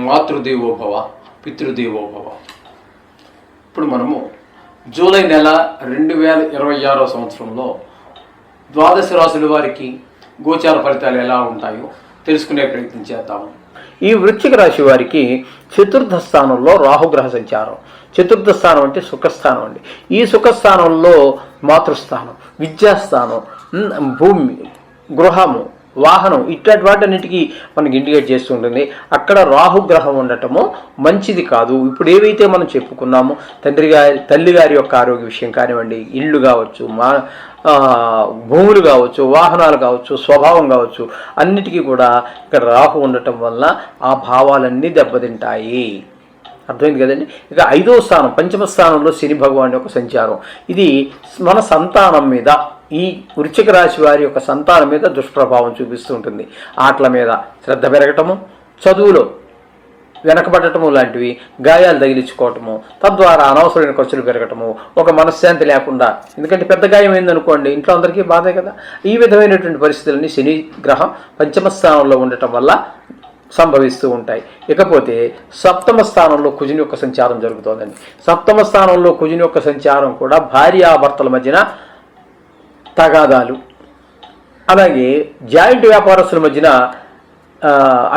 మాతృదేవోభవ పితృదేవోభవ. ఇప్పుడు మనము జూలై నెల 2026 సంవత్సరంలో ద్వాదశ రాశుల వారికి గోచార ఫలితాలు ఎలా ఉంటాయో తెలుసుకునే ప్రయత్నం చేద్దాము. ఈ వృశ్చిక రాశి వారికి చతుర్థ స్థానంలో రాహుగ్రహ సంచారం. చతుర్థ స్థానం అంటే సుఖస్థానం అండి. ఈ సుఖస్థానంలో మాతృస్థానం, విద్యాస్థానం, భూమి, గృహము, వాహనం ఇట్లాంటి వాటన్నిటికీ మనకి ఇండికేట్ చేస్తూ ఉంటుంది. అక్కడ రాహుగ్రహం ఉండటము మంచిది కాదు. ఇప్పుడు ఏవైతే మనం చెప్పుకున్నామో తల్లిగారి యొక్క ఆరోగ్య విషయం కానివ్వండి, ఇళ్ళు కావచ్చు, భూములు కావచ్చు, వాహనాలు కావచ్చు, స్వభావం కావచ్చు, అన్నిటికీ కూడా ఇక్కడ రాహు ఉండటం వల్ల ఆ భావాలన్నీ దెబ్బతింటాయి. అర్థమైంది కదండి. ఇక 5వ స్థానం, పంచమ స్థానంలో శని భగవాన్ యొక్క సంచారం. ఇది మన సంతానం మీద, ఈ వృశ్చిక రాశి వారి యొక్క సంతానం మీద దుష్ప్రభావం చూపిస్తూ ఉంటుంది. ఆటల మీద శ్రద్ధ పెరగటము, చదువులో వెనకబడటము లాంటివి, గాయాలు తగిలించుకోవటము, తద్వారా అనవసరమైన ఖర్చులు పెరగటము, ఒక మనశ్శాంతి లేకుండా, ఎందుకంటే పెద్ద గాయం ఏందనుకోండి ఇంట్లో అందరికీ బాధే కదా. ఈ విధమైనటువంటి పరిస్థితులని శని గ్రహం పంచమ స్థానంలో ఉండటం వల్ల సంభవిస్తూ ఉంటాయి. ఇకపోతే సప్తమ స్థానంలో కుజుని యొక్క సంచారం జరుగుతోందండి. సప్తమ స్థానంలో కుజుని యొక్క సంచారం కూడా భార్యాభర్తల మధ్యన తగాదాలు, అలాగే జాయింట్ వ్యాపారస్తుల మధ్యన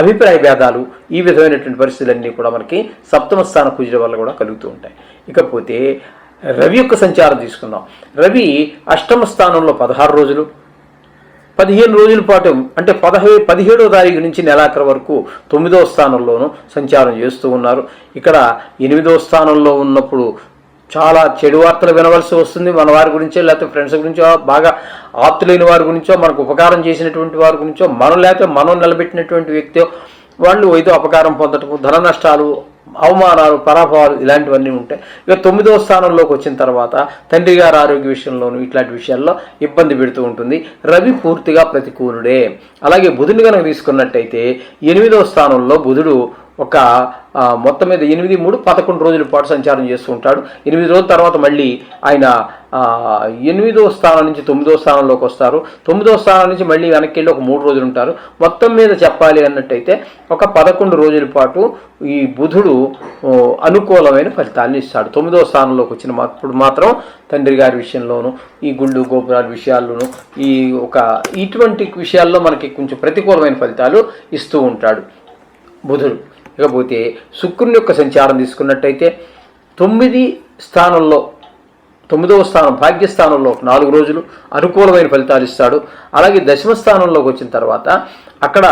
అభిప్రాయ భేదాలు, ఈ విధమైనటువంటి పరిస్థితులన్నీ కూడా మనకి సప్తమ స్థాన కుజుల వల్ల కూడా కలుగుతూ ఉంటాయి. ఇకపోతే రవి యొక్క సంచారం తీసుకుందాం. రవి అష్టమ స్థానంలో 16 రోజులు, 15 రోజుల పాటు అంటే 17వ తారీఖు నుంచి నెలాఖరు వరకు 9వ స్థానంలోనూ సంచారం చేస్తూ ఉన్నారు. ఇక్కడ 8వ స్థానంలో ఉన్నప్పుడు చాలా చెడు వార్తలు వినవలసి వస్తుంది. మన వారి గురించో, లేకపోతే ఫ్రెండ్స్ గురించో, బాగా ఆప్తులైన వారి గురించో, మనకు ఉపకారం చేసినటువంటి వారి గురించో, లేకపోతే మనం నిలబెట్టినటువంటి వ్యక్తి వాళ్ళు ఏదో అపకారం పొందటము, ధన నష్టాలు, అవమానాలు, పరాభవాలు ఇలాంటివన్నీ ఉంటాయి. ఇక 9వ స్థానంలోకి వచ్చిన తర్వాత తండ్రి గారి ఆరోగ్య విషయంలోనూ ఇట్లాంటి విషయాల్లో ఇబ్బంది పెడుతూ ఉంటుంది. రవి పూర్తిగా ప్రతికూలుడే. అలాగే బుధుని కనుక తీసుకున్నట్టయితే 8వ స్థానంలో బుధుడు ఒక మొత్తం మీద 8, 3, 11 రోజుల పాటు సంచారం చేస్తూ ఉంటాడు. 8 రోజుల తర్వాత మళ్ళీ ఆయన 8వ స్థానం నుంచి 9వ స్థానంలోకి వస్తారు. 9వ స్థానం నుంచి మళ్ళీ వెనక్కి వెళ్ళి ఒక 3 రోజులు ఉంటారు. మొత్తం మీద చెప్పాలి అన్నట్టయితే ఒక 11 రోజుల పాటు ఈ బుధుడు అనుకూలమైన ఫలితాలను ఇస్తాడు. 9వ స్థానంలోకి వచ్చినప్పుడు మాత్రం తండ్రి గారి విషయంలోనూ, ఈ గుళ్ళు గోపురాల విషయాల్లోనూ, ఇటువంటి విషయాల్లో మనకి కొంచెం ప్రతికూలమైన ఫలితాలు ఇస్తూ ఉంటాడు బుధుడు. ఇకపోతే శుక్రుని యొక్క సంచారం తీసుకున్నట్టయితే 9వ స్థానం భాగ్యస్థానంలో 4 రోజులు అనుకూలమైన ఫలితాలు ఇస్తాడు. అలాగే దశమ స్థానంలోకి వచ్చిన తర్వాత అక్కడ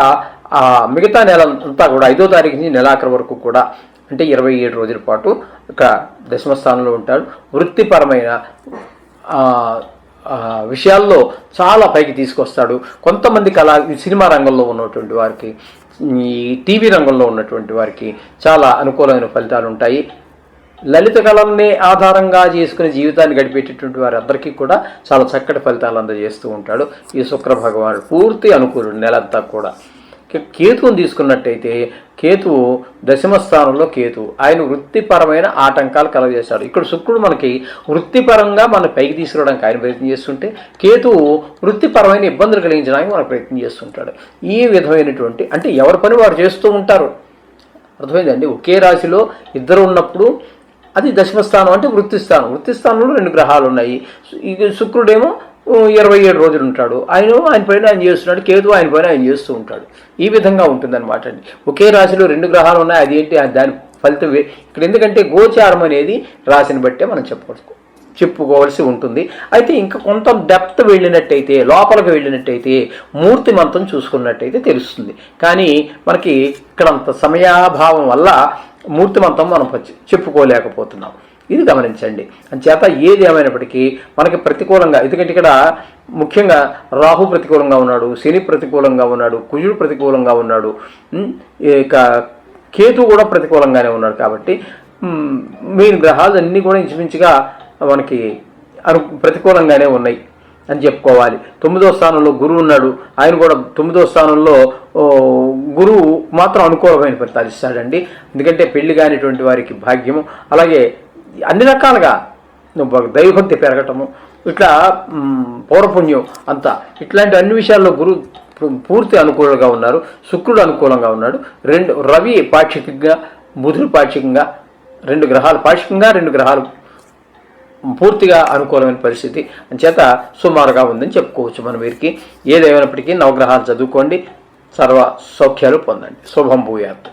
మిగతా నెల అంతా కూడా 5వ తారీఖు నుంచి నెలాఖరు వరకు కూడా అంటే 27 రోజుల పాటు ఇక్కడ దశమ స్థానంలో ఉంటాడు. వృత్తిపరమైన విషయాల్లో చాలా పైకి తీసుకొస్తాడు. కొంతమంది సినిమా రంగంలో ఉన్నటువంటి వారికి, ఈ టీవీ రంగంలో ఉన్నటువంటి వారికి చాలా అనుకూలమైన ఫలితాలు ఉంటాయి. లలిత కళల్ని ఆధారంగా చేసుకుని జీవితాన్ని గడిపేటటువంటి వారందరికీ కూడా చాలా చక్కటి ఫలితాలు అందజేస్తూ ఉంటాడు ఈ శుక్ర భగవానుడు. పూర్తి అనుకూలుడు నెలంతా కూడా. కేతువుని తీసుకున్నట్టయితే కేతువు దశమ స్థానంలో కేతువు ఆయన వృత్తిపరమైన ఆటంకాలు కలగజేస్తాడు. ఇక్కడ శుక్రుడు మనకి వృత్తిపరంగా మన పైకి తీసుకురావడానికి ఆయన ప్రయత్నం చేస్తుంటే కేతువు వృత్తిపరమైన ఇబ్బందులు కలిగించడానికి మన ప్రయత్నం చేస్తుంటాడు. ఈ విధమైనటువంటి అంటే ఎవరి పని వారు చేస్తూ ఉంటారు. అర్థమైందండి. ఒకే రాశిలో ఇద్దరు ఉన్నప్పుడు అది దశమ స్థానం అంటే వృత్తిస్థానం. వృత్తిస్థానంలో 2 గ్రహాలు ఉన్నాయి. శుక్రుడేమో 27 రోజులు ఉంటాడు. ఆయన పైన ఆయన చేస్తున్నాడు, కేతు ఆయన పైన ఆయన చేస్తూ ఉంటాడు. ఈ విధంగా ఉంటుందన్నమాట అండి. ఒకే రాశిలో 2 గ్రహాలు ఉన్నాయి. అది ఏంటి దాని ఫలితం ఇక్కడ. ఎందుకంటే గోచారం అనేది రాశిని బట్టే మనం చెప్పుకోవాల్సి ఉంటుంది. అయితే ఇంకా కొంత డెప్త్ వెళ్ళినట్టయితే, లోపలికి వెళ్ళినట్టయితే, మూర్తిమంతం చూసుకున్నట్టయితే తెలుస్తుంది. కానీ మనకి ఇక్కడ అంత సమయాభావం వల్ల మూర్తిమంతం మనం చెప్పుకోలేకపోతున్నాం. ఇది గమనించండి. అంచేత ఏది ఏమైనప్పటికీ మనకి ప్రతికూలంగా, ఎందుకంటే ఇక్కడ ముఖ్యంగా రాహు ప్రతికూలంగా ఉన్నాడు, శని ప్రతికూలంగా ఉన్నాడు, కుజుడు ప్రతికూలంగా ఉన్నాడు, ఇక కేతు కూడా ప్రతికూలంగానే ఉన్నాడు. కాబట్టి మెయిన్ గ్రహాలు అన్నీ కూడా ఇంచుమించుగా మనకి ప్రతికూలంగానే ఉన్నాయి అని చెప్పుకోవాలి. 9వ స్థానంలో గురువు ఉన్నాడు. ఆయన కూడా 9వ స్థానంలో గురువు మాత్రం అనుకూలమైన ఫలితాలు ఇస్తాడండి. ఎందుకంటే పెళ్లి కానిటువంటి వారికి భాగ్యము, అలాగే అన్ని రకాలుగా దైవభక్తి పెరగటము, ఇట్లా పౌరపుణ్యం అంతా, ఇట్లాంటి అన్ని విషయాల్లో గురువు పూర్తి అనుకూలంగా ఉన్నారు. శుక్రుడు అనుకూలంగా ఉన్నాడు. రవి పాక్షికంగా, బుధుడు పాక్షికంగా, 2 గ్రహాలు పాక్షికంగా, 2 గ్రహాలు పూర్తిగా అనుకూలమైన పరిస్థితి అంచేత సుమారుగా ఉందని చెప్పుకోవచ్చు మనం వీరికి. ఏదేమైనప్పటికీ నవగ్రహాలు చదువుకోండి, సర్వ సౌఖ్యాలు పొందండి. శుభం భూయాత్.